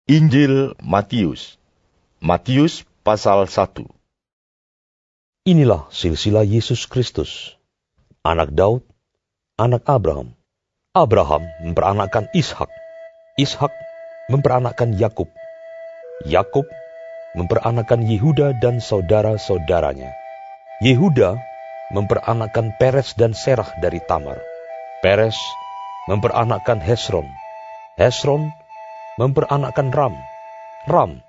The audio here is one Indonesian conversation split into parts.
Injil Matius. Matius pasal 1. Inilah silsilah Yesus Kristus, anak Daud, anak Abraham. Abraham memperanakkan Ishak, Ishak memperanakkan Yakub, Yakub memperanakkan Yehuda dan saudara-saudaranya. Yehuda memperanakkan Peres dan Serah dari Tamar. Peres memperanakkan Hesron, Hesron memperanakkan Ram, Ram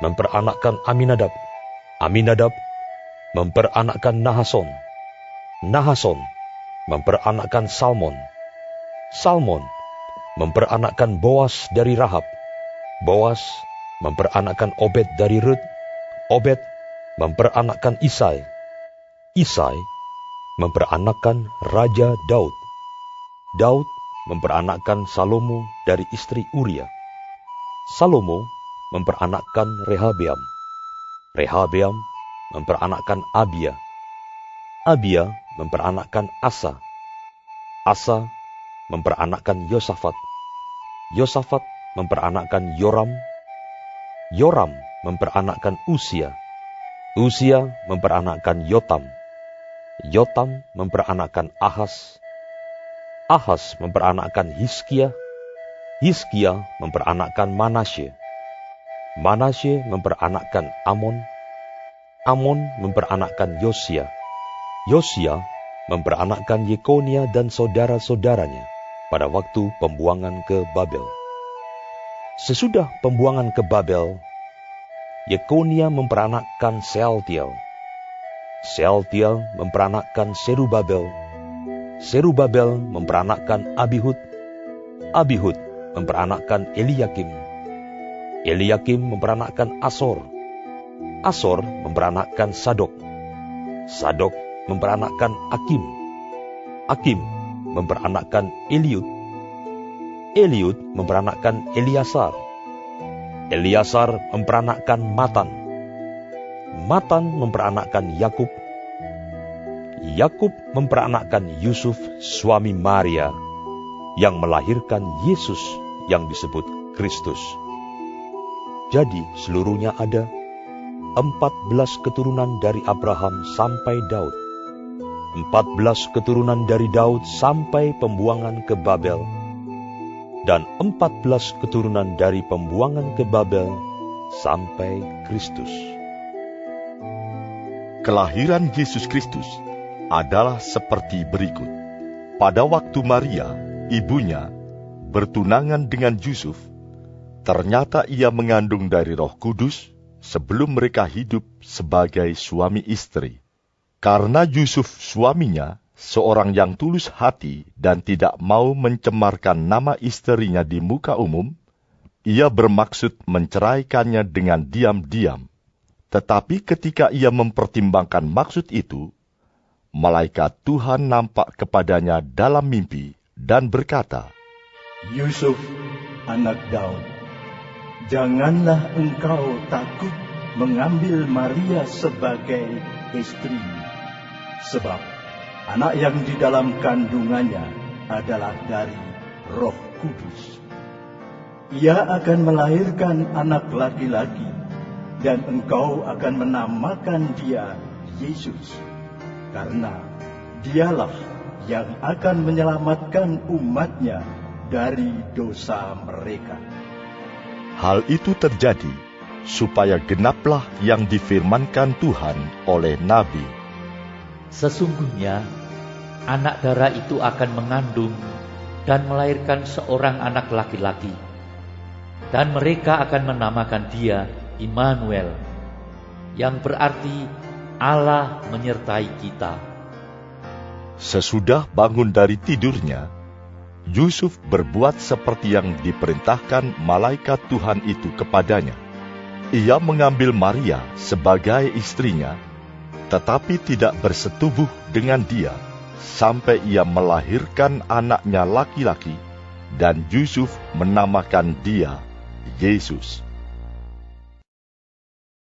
memperanakkan Aminadab, Aminadab memperanakkan Nahason, Nahason memperanakkan Salmon, Salmon memperanakkan Boas dari Rahab, Boas memperanakkan Obed dari Rut, Obed memperanakkan Isai, Isai memperanakkan Raja Daud, Daud memperanakkan Salomo dari istri Uria, Salomo memperanakkan Rehabeam, Rehabeam memperanakkan Abia, Abia memperanakkan Asa, Asa memperanakkan Yosafat, Yosafat memperanakkan Yoram, Yoram memperanakkan Usia, Usia memperanakkan Yotam, Yotam memperanakkan Ahas, Ahas memperanakkan Hizkia, Hizkia memperanakkan Manasye, Manasye memperanakkan Amon, Amon memperanakkan Yosia, Yosia memperanakkan Yekonia dan saudara-saudaranya pada waktu pembuangan ke Babel. Sesudah pembuangan ke Babel, Yekonia memperanakkan Sealtiel, Sealtiel memperanakkan Serubabel, Serubabel memperanakkan Abihud, Abihud memperanakkan Eliakim, Eliakim memperanakkan Asor, Asor memperanakkan Sadok, Sadok memperanakkan Akim, Akim memperanakkan Eliud, Eliud memperanakkan Eliasar, Eliasar memperanakkan Matan, Matan memperanakkan Yakub, Yakub memperanakkan Yusuf suami Maria yang melahirkan Yesus yang disebut Kristus. Jadi seluruhnya ada 14 keturunan dari Abraham sampai Daud, 14 keturunan dari Daud sampai pembuangan ke Babel, dan 14 keturunan dari pembuangan ke Babel sampai Kristus. Kelahiran Yesus Kristus adalah seperti berikut. Pada waktu Maria, ibunya, bertunangan dengan Yusuf, ternyata ia mengandung dari Roh Kudus sebelum mereka hidup sebagai suami istri. Karena Yusuf suaminya seorang yang tulus hati dan tidak mau mencemarkan nama istrinya di muka umum, ia bermaksud menceraikannya dengan diam-diam. Tetapi ketika ia mempertimbangkan maksud itu, malaikat Tuhan nampak kepadanya dalam mimpi dan berkata, Yusuf, anak Daud, janganlah engkau takut mengambil Maria sebagai istrimu, sebab anak yang di dalam kandungannya adalah dari Roh Kudus. Ia akan melahirkan anak laki-laki, dan engkau akan menamakan dia Yesus, karena dialah yang akan menyelamatkan umatnya dari dosa mereka. Hal itu terjadi supaya genaplah yang difirmankan Tuhan oleh Nabi. Sesungguhnya anak darah itu akan mengandung dan melahirkan seorang anak laki-laki, dan mereka akan menamakan dia Immanuel, yang berarti Allah menyertai kita. Sesudah bangun dari tidurnya, Yusuf berbuat seperti yang diperintahkan malaikat Tuhan itu kepadanya. Ia mengambil Maria sebagai istrinya, tetapi tidak bersetubuh dengan dia, sampai ia melahirkan anaknya laki-laki, dan Yusuf menamakan dia Yesus.